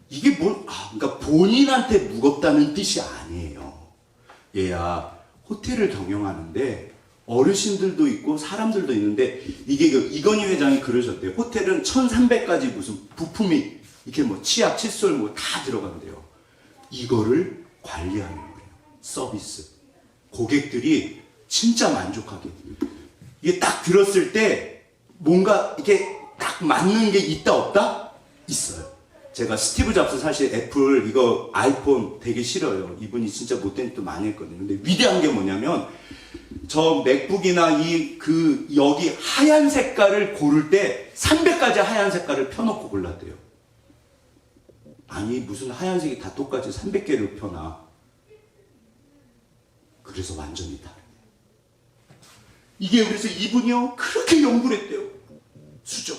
이게 그러니까 본인한테 무겁다는 뜻이 아니에요. 얘야 호텔을 경영하는데 어르신들도 있고 사람들도 있는데 이게 이건희 회장이 그러셨대요. 호텔은 1300가지 무슨 부품이 이렇게 뭐 치약, 칫솔 뭐 다 들어간대요. 이거를 관리하는 거예요. 서비스. 고객들이 진짜 만족하게. 이게 딱 들었을 때 뭔가 이게 딱 맞는 게 있다 없다? 있어요. 제가 스티브 잡스 사실 애플 이거 아이폰 되게 싫어요. 이분이 진짜 못된 짓도 많이 했거든요. 근데 위대한 게 뭐냐면 저 맥북이나 여기 하얀 색깔을 고를 때 300가지 하얀 색깔을 펴놓고 골랐대요. 아니 무슨 하얀색이 다 똑같이 300개를 펴놔. 그래서 완전히 다르네. 이게 그래서 이분이요 그렇게 연구를 했대요. 수저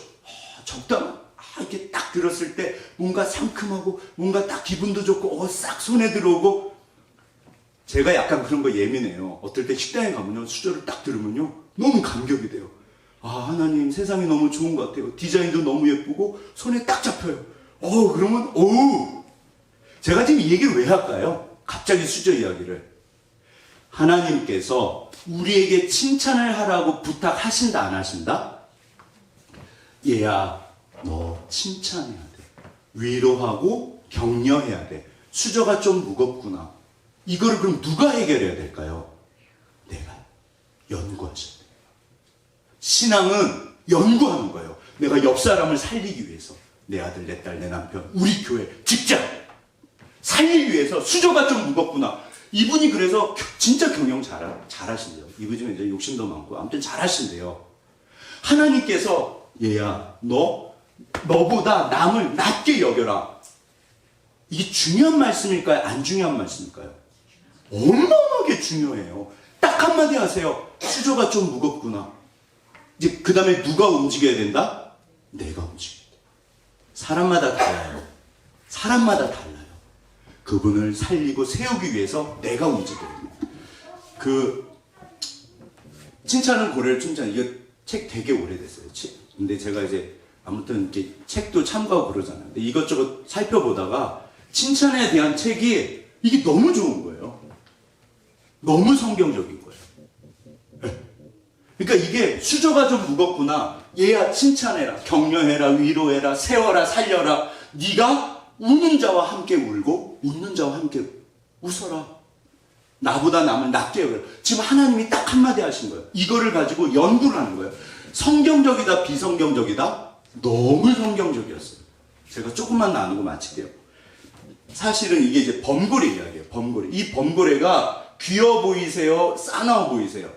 적당한 이렇게 딱 들었을 때 뭔가 상큼하고 뭔가 딱 기분도 좋고 싹 손에 들어오고. 제가 약간 그런 거 예민해요. 어떨 때 식당에 가면요 수저를 딱 들으면요 너무 감격이 돼요. 하나님 세상이 너무 좋은 것 같아요. 디자인도 너무 예쁘고 손에 딱 잡혀요. 그러면 제가 지금 이 얘기를 왜 할까요? 갑자기 수저 이야기를. 하나님께서 우리에게 칭찬을 하라고 부탁하신다 안 하신다? 얘야 너 칭찬해야 돼. 위로하고 격려해야 돼. 수저가 좀 무겁구나. 이거를 그럼 누가 해결해야 될까요? 내가 연구하셔야 돼요. 신앙은 연구하는 거예요. 내가 옆 사람을 살리기 위해서 내 아들, 내 딸, 내 남편, 우리 교회, 직장 살리기 위해서 수저가 좀 무겁구나. 이분이 그래서 진짜 경영 잘하신대요. 이분이 이제 욕심도 많고 아무튼 잘하신대요. 하나님께서 얘야 너보다 남을 낮게 여겨라. 이게 중요한 말씀일까요? 안 중요한 말씀일까요? 어마어마하게 중요해요. 딱 한마디 하세요. 수저가 좀 무겁구나. 이제 그 다음에 누가 움직여야 된다? 내가 움직여야 돼. 사람마다 달라요. 사람마다 달라요. 그분을 살리고 세우기 위해서 내가 움직여야 돼. 칭찬은 고래를 칭찬. 이거 책 되게 오래됐어요. 근데 제가 이제 아무튼 이렇게 책도 참고하고 그러잖아요. 근데 이것저것 살펴보다가 칭찬에 대한 책이 이게 너무 좋은 거예요. 너무 성경적인 거예요. 네. 그러니까 이게 수저가 좀 무겁구나. 얘야 칭찬해라. 격려해라. 위로해라. 세워라. 살려라. 네가 우는 자와 함께 울고 웃는 자와 함께 웃어라. 나보다 남을 낮게 여겨라. 지금 하나님이 딱 한마디 하신 거예요. 이거를 가지고 연구를 하는 거예요. 성경적이다 비성경적이다? 너무 성경적이었어요. 제가 조금만 나누고 마칠게요. 사실은 이게 이제 범고래 이야기예요. 범고래. 이 범고래가 귀여워 보이세요? 싸나워 보이세요?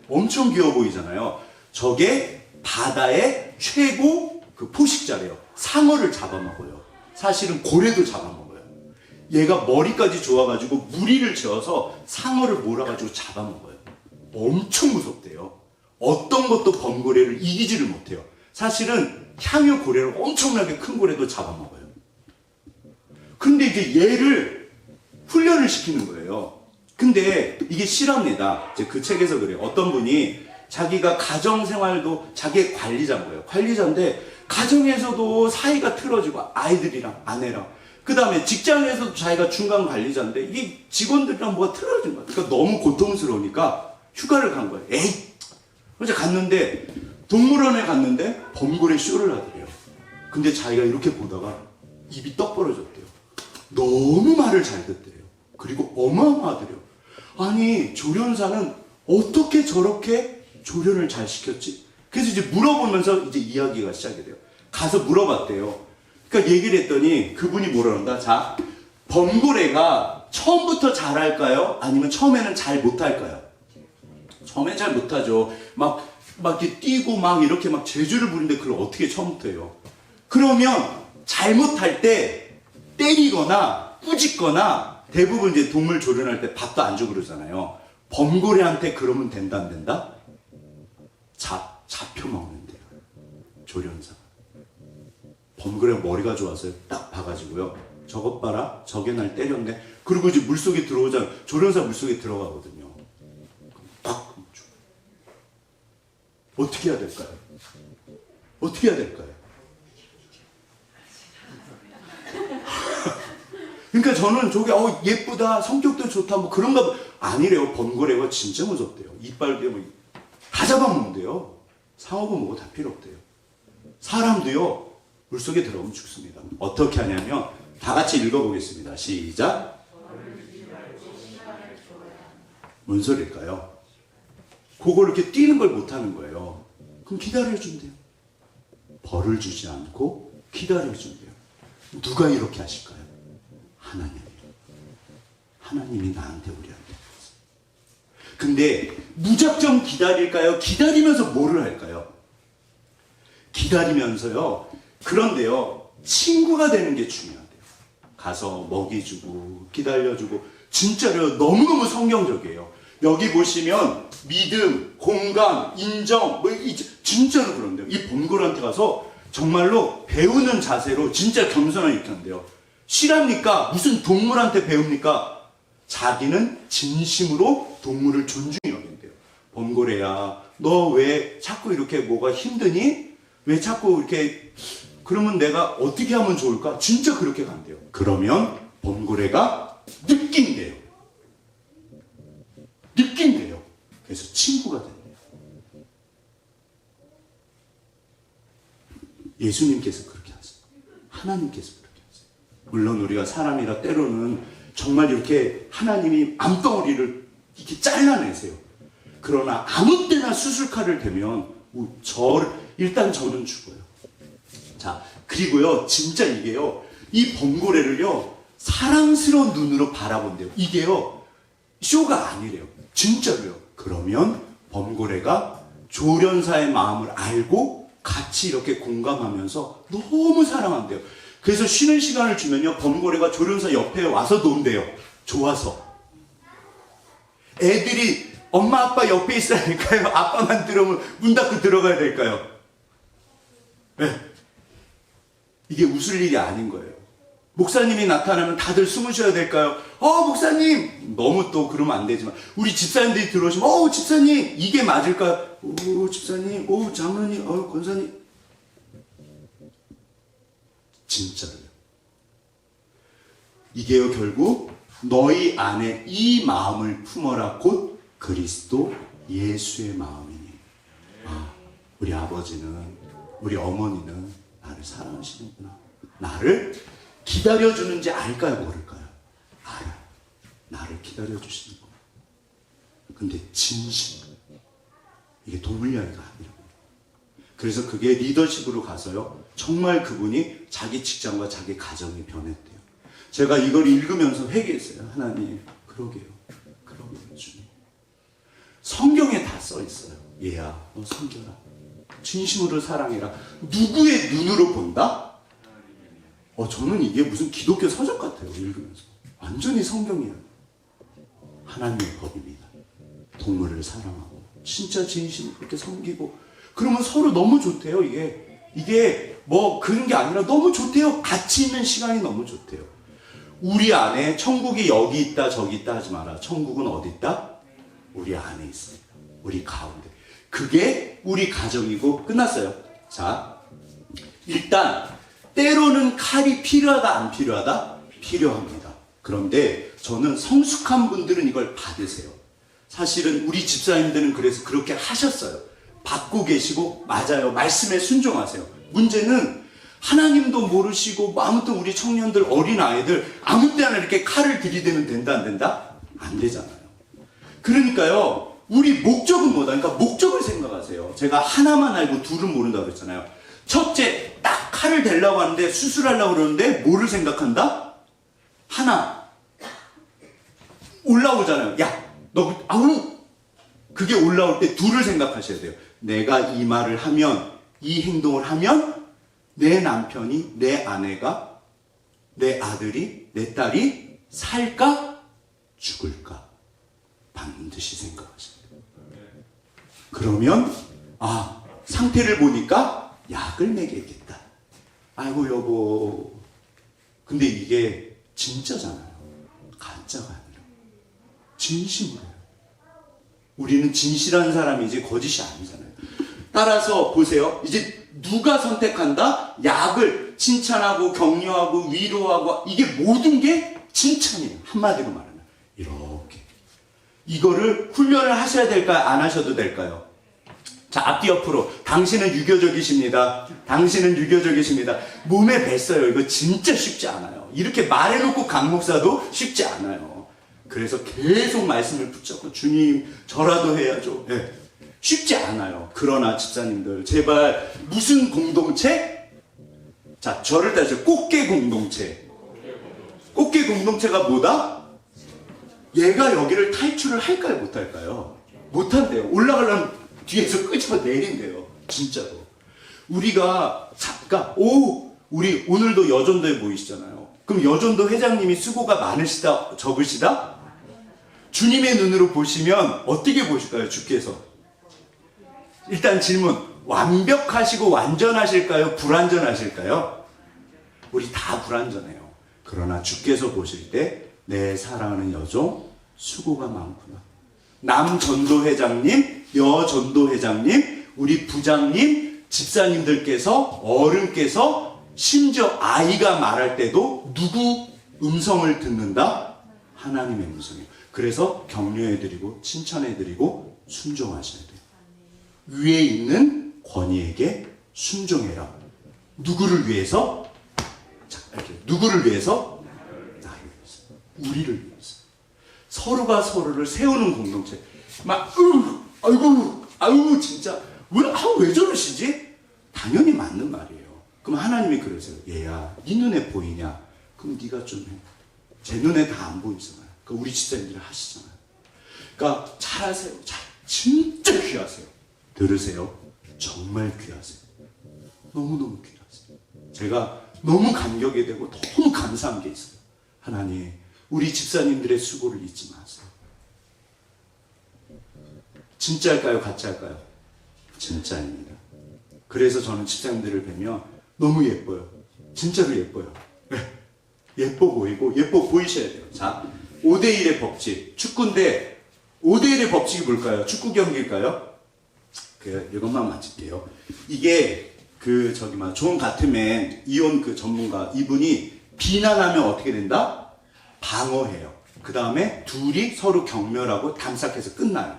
엄청 귀여워 보이잖아요. 저게 바다의 최고 포식자래요. 상어를 잡아먹어요. 사실은 고래도 잡아먹어요. 얘가 머리까지 좋아가지고 무리를 지어서 상어를 몰아가지고 잡아먹어요. 엄청 무섭대요. 어떤 것도 범고래를 이기지를 못해요. 사실은 향유 고래를 엄청나게 큰 고래도 잡아먹어요. 근데 이제 얘를 훈련을 시키는 거예요. 근데 이게 실화입니다. 이제 그 책에서 그래요. 어떤 분이 자기가 가정생활도 자기의 관리자인 거예요. 관리자인데 가정에서도 사이가 틀어지고 아이들이랑 아내랑 그 다음에 직장에서도 자기가 중간 관리자인데 이게 직원들이랑 뭐가 틀어진 거예요. 그러니까 너무 고통스러우니까 휴가를 간 거예요. 그래서 갔는데 동물원에 갔는데 범고래 쇼를 하더래요. 근데 자기가 이렇게 보다가 입이 떡 벌어졌대요. 너무 말을 잘 듣더래요. 그리고 어마어마하더래요. 아니 조련사는 어떻게 저렇게 조련을 잘 시켰지? 그래서 이제 물어보면서 이제 이야기가 시작이 돼요. 가서 물어봤대요. 그러니까 얘기를 했더니 그분이 뭐라 그런다. 자, 범고래가 처음부터 잘할까요? 아니면 처음에는 잘 못할까요? 처음엔 잘 못하죠. 막 이렇게 뛰고 막 이렇게 막 재주를 부리는데 그걸 어떻게 처음부터 해요? 그러면 잘못할 때 때리거나 꾸짖거나 대부분 이제 동물 조련할 때 밥도 안 주고 그러잖아요. 범고래한테 그러면 된다 안 된다? 잡혀 먹는데요. 조련사. 범고래가 머리가 좋아서요. 딱 봐가지고요. 저것 봐라. 저게 날 때렸네. 그리고 이제 물속에 들어오잖아. 조련사 물속에 들어가거든요. 딱 줘. 어떻게 해야 될까요? 어떻게 해야 될까요? 그러니까 저는 저게 예쁘다, 성격도 좋다, 뭐 그런가 봐. 아니래요. 범고래가 진짜 무섭대요. 이빨 뭐 다 잡아먹는데요. 상어고 뭐고 다 필요 없대요. 사람도요 물속에 들어오면 죽습니다. 어떻게 하냐면 다 같이 읽어보겠습니다. 시작. 뭔 소리일까요? 그걸 이렇게 뛰는 걸 못하는 거예요. 그럼 기다려준대요. 벌을 주지 않고 기다려준대요. 누가 이렇게 하실까요? 하나님이요. 하나님이 나한테 우리한테. 근데 무작정 기다릴까요? 기다리면서 뭐를 할까요? 기다리면서요. 그런데요. 친구가 되는 게 중요하대요. 가서 먹이 주고 기다려주고 진짜로 너무너무 성경적이에요. 여기 보시면 믿음, 공감, 인정 뭐 진짜로 그런데요. 이 범고래한테 가서 정말로 배우는 자세로 진짜 겸손하게 이렇게 한대요. 실합니까? 무슨 동물한테 배웁니까? 자기는 진심으로 동물을 존중히 여긴대요. 범고래야, 너 왜 자꾸 이렇게 뭐가 힘드니? 왜 자꾸 이렇게 그러면 내가 어떻게 하면 좋을까? 진짜 그렇게 간대요. 그러면 범고래가 느낀대요. 느낀대요. 그래서 친구가 된대요. 예수님께서 그렇게 하세요. 하나님께서 그렇게 하세요. 물론 우리가 사람이라 때로는 정말 이렇게 하나님이 암덩어리를 이렇게 잘라내세요. 그러나 아무 때나 수술칼을 대면 일단 저는 죽어요. 자, 그리고요, 진짜 이게요, 이 범고래를요, 사랑스러운 눈으로 바라본대요. 이게요, 쇼가 아니래요. 진짜로요. 그러면 범고래가 조련사의 마음을 알고 같이 이렇게 공감하면서 너무 사랑한대요. 그래서 쉬는 시간을 주면요, 범고래가 조련사 옆에 와서 논대요. 좋아서. 애들이 엄마 아빠 옆에 있어야 될까요? 아빠만 들어오면 문 닫고 들어가야 될까요? 네. 이게 웃을 일이 아닌 거예요. 목사님이 나타나면 다들 숨으셔야 될까요? 목사님! 너무 또 그러면 안 되지만, 우리 집사님들이 들어오시면, 집사님! 이게 맞을까요? 집사님, 장로님, 권사님. 진짜로요. 이게요, 결국, 너희 안에 이 마음을 품어라, 곧 그리스도 예수의 마음이니. 우리 아버지는, 우리 어머니는 나를 사랑하시는구나. 나를 기다려주는지 알까요? 모를까요? 알아요. 나를 기다려주시는 거. 근데 진심. 이게 동물 이야기가 아니라고. 그래서 그게 리더십으로 가서요. 정말 그분이 자기 직장과 자기 가정이 변했대요. 제가 이걸 읽으면서 회개했어요. 하나님, 그러게요. 주님. 성경에 다 써 있어요. 얘야, 너 섬겨라. 진심으로 사랑해라. 누구의 눈으로 본다? 저는 이게 무슨 기독교 서적 같아요. 읽으면서. 완전히 성경이에요. 하나님의 법입니다. 동물을 사랑하고 진짜 진심으로 그렇게 섬기고 그러면 서로 너무 좋대요. 이게 뭐 그런 게 아니라 너무 좋대요. 같이 있는 시간이 너무 좋대요. 우리 안에 천국이 여기 있다 저기 있다 하지 마라. 천국은 어디 있다? 우리 안에 있습니다. 우리 가운데. 그게 우리 가정이고 끝났어요. 자, 일단 때로는 칼이 필요하다 안 필요하다? 필요합니다. 그런데 저는 성숙한 분들은 이걸 받으세요. 사실은 우리 집사님들은 그래서 그렇게 하셨어요. 받고 계시고 맞아요. 말씀에 순종하세요. 문제는 하나님도 모르시고 아무튼 우리 청년들 어린아이들 아무 때나 이렇게 칼을 들이대면 된다 안 된다? 안 되잖아요. 그러니까요. 우리 목적은 뭐다? 그러니까 목적을 생각하세요. 제가 하나만 알고 둘은 모른다고 그랬잖아요. 첫째, 딱 칼을 대려고 하는데 수술하려고 그러는데 뭐를 생각한다? 하나. 올라오잖아요. 야, 너, 그게 올라올 때 둘을 생각하셔야 돼요. 내가 이 말을 하면, 이 행동을 하면 내 남편이, 내 아내가, 내 아들이, 내 딸이 살까 죽을까 반드시 생각하셔야 돼요. 그러면 상태를 보니까 약을 먹여야겠다. 아이고 여보. 근데 이게 진짜잖아요. 가짜가 아니라 진심으로. 우리는 진실한 사람이지 거짓이 아니잖아요. 따라서 보세요. 이제 누가 선택한다? 약을 칭찬하고 격려하고 위로하고 이게 모든 게 칭찬이에요. 한마디로 말하면 이렇게. 이거를 훈련을 하셔야 될까요? 안 하셔도 될까요? 자, 앞뒤 옆으로. 당신은 유교적이십니다. 당신은 유교적이십니다. 몸에 뱄어요. 이거 진짜 쉽지 않아요. 이렇게 말해놓고 강 목사도 쉽지 않아요. 그래서 계속 말씀을 붙잡고 주님 저라도 해야죠. 네. 쉽지 않아요. 그러나 집사님들 제발 무슨 공동체? 자, 저를 따지죠. 꽃게 공동체. 꽃게 공동체가 뭐다? 얘가 여기를 탈출을 할까요? 못할까요? 못한대요. 올라가려면 뒤에서 끄집어 내린대요. 진짜로. 우리가 잠깐 우리 오늘도 여전도에 모이시잖아요. 그럼 여전도 회장님이 수고가 많으시다 적으시다? 주님의 눈으로 보시면 어떻게 보실까요? 주께서 일단 질문, 완벽하시고 완전하실까요? 불완전하실까요? 우리 다 불완전해요. 그러나 주께서 보실 때 내 사랑하는 여종 수고가 많구나. 남 전도회장님, 여 전도회장님, 우리 부장님, 집사님들께서, 어른께서, 심지어 아이가 말할 때도 누구 음성을 듣는다? 하나님의 음성이에요. 그래서 격려해드리고 칭찬해드리고 순종하셔야 돼요. 위에 있는 권위에게 순종해라. 누구를 위해서? 자, 이렇게. 누구를 위해서? 나를 위해서. 우리를 위해서. 서로가 서로를 세우는 공동체. 아이고, 진짜. 왜 저러시지? 당연히 맞는 말이에요. 그럼 하나님이 그러세요. 얘야, 네 눈에 보이냐? 그럼 네가 좀 해. 제 눈에 다 안 보이잖아요. 그러니까 우리 집사님들이 하시잖아요. 그러니까 잘하세요. 진짜 귀하세요. 들으세요. 정말 귀하세요. 너무너무 귀하세요. 제가 너무 감격이 되고 너무 감사한 게 있어요. 하나님, 우리 집사님들의 수고를 잊지 마세요. 진짜일까요? 가짜일까요? 진짜입니다. 그래서 저는 집사님들을 뵈면 너무 예뻐요. 진짜로 예뻐요. 네. 예뻐 보이고 예뻐 보이셔야 돼요. 자, 5대1의 법칙. 축구인데 5대1의 법칙이 뭘까요? 축구 경기일까요? 이것만 맞힐게요. 이게 존 가트맨 이혼 전문가 이분이 비난하면 어떻게 된다? 방어해요. 그 다음에 둘이 서로 경멸하고 담쌓해서 끝나요.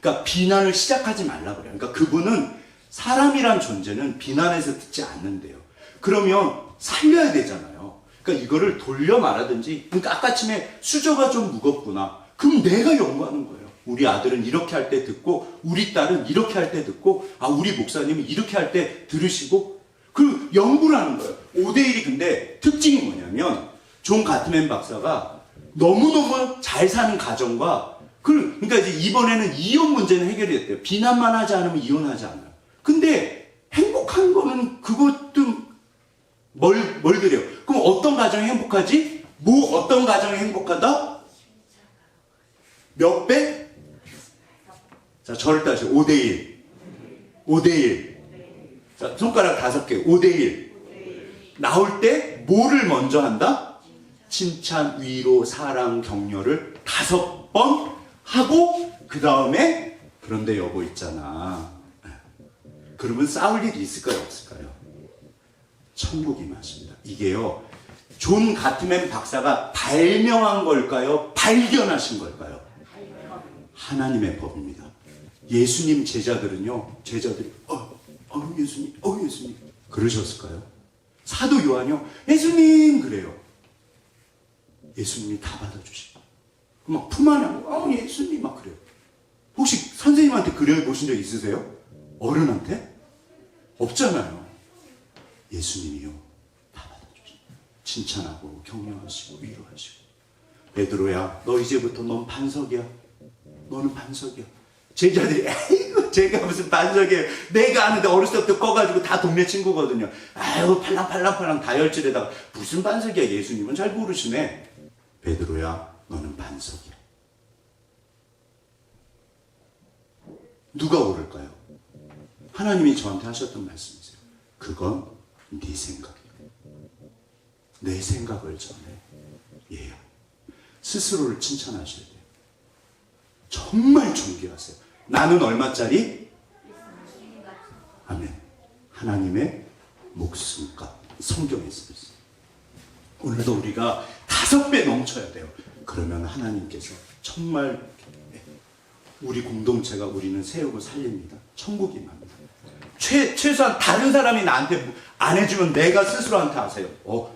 그러니까 비난을 시작하지 말라 그래요. 그러니까 그분은 사람이란 존재는 비난해서 듣지 않는데요. 그러면 살려야 되잖아요. 그러니까 이거를 돌려 말하든지. 그러니까 아까쯤에 수저가 좀 무겁구나. 그럼 내가 연구하는 거예요. 우리 아들은 이렇게 할 때 듣고, 우리 딸은 이렇게 할 때 듣고, 우리 목사님은 이렇게 할 때 들으시고, 그 연구를 하는 거예요. 5대1이 근데 특징이 뭐냐면, 존 가트맨 박사가 너무너무 잘 사는 가정과, 그러니까 이제 이번에는 이혼 문제는 해결이 됐대요. 비난만 하지 않으면 이혼하지 않아요. 근데 행복한 거는 그것도 뭘 그래요? 그럼 어떤 가정이 행복하지? 어떤 가정이 행복하다? 몇 배? 자, 저를 따지세요. 5대1. 5대1. 자, 손가락 5개. 5대1. 나올 때 뭐를 먼저 한다? 칭찬, 위로, 사랑, 격려를 5번 하고 그 다음에 그런데 여보 있잖아. 그러면 싸울 일이 있을까요? 없을까요? 천국이 맞습니다. 이게요. 존 가트맨 박사가 발명한 걸까요? 발견하신 걸까요? 하나님의 법입니다. 예수님 제자들이 예수님 그러셨을까요? 사도 요한이요, 예수님 그래요. 예수님이 다 받아주시고 막 품 안에 하고 예수님 막 그래요. 혹시 선생님한테 그래 보신 적 있으세요? 어른한테? 없잖아요. 예수님이요 다 받아주시고 칭찬하고 격려하시고 위로하시고. 베드로야, 너 이제부터 넌 반석이야. 너는 반석이야. 제자들이 에이구 제가 무슨 반석이에요. 내가 아는데 어렸을 때부터 꺼가지고 다 동네 친구거든요. 아유 팔랑팔랑 다혈질에다가 무슨 반석이야. 예수님은 잘 모르시네. 베드로야, 너는 반석이야. 누가 오를까요? 하나님이 저한테 하셨던 말씀이세요. 그건 네 생각이야. 내 생각을 전해. 얘야. 스스로를 칭찬하셔야 돼요. 정말 존귀하세요. 나는 얼마짜리? 아멘. 하나님의 목숨값. 성경에 써있어요. 오늘도 우리가 5배 넘쳐야 돼요. 그러면 하나님께서 정말 우리 공동체가 우리는 세우고 살립니다. 천국이 납니다. 최소한 다른 사람이 나한테 안 해주면 내가 스스로한테 하세요.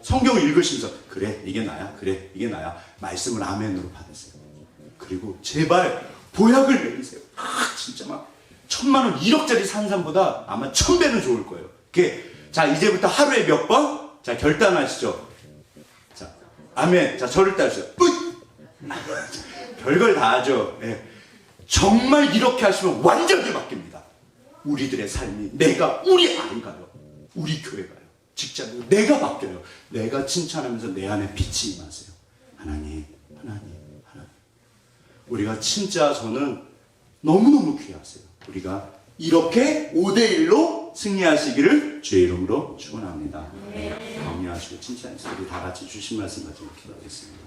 성경을 읽으시면서 그래 이게 나야, 그래 이게 나야. 말씀을 아멘으로 받으세요. 그리고 제발 보약을 내리세요. 진짜 막 1,000만 원 1억짜리 사는 사람보다 아마 1,000배는 좋을 거예요. 자 이제부터 하루에 몇 번? 자 결단하시죠. 자 아멘. 자 저를 따르세요. 별걸 다 하죠. 예. 정말 이렇게 하시면 완전히 바뀝니다. 우리들의 삶이, 우리 아이가요, 우리 교회가요, 직장이 내가 바뀌어요. 내가 칭찬하면서 내 안에 빛이 임하세요. 하나님. 우리가 진짜 저는 너무너무 귀하세요. 우리가 이렇게 5대1로 승리하시기를 주의 이름으로 축원합니다. 격려하시고 칭찬해서 우리 다 같이 주신 말씀 가지고 기도하겠습니다.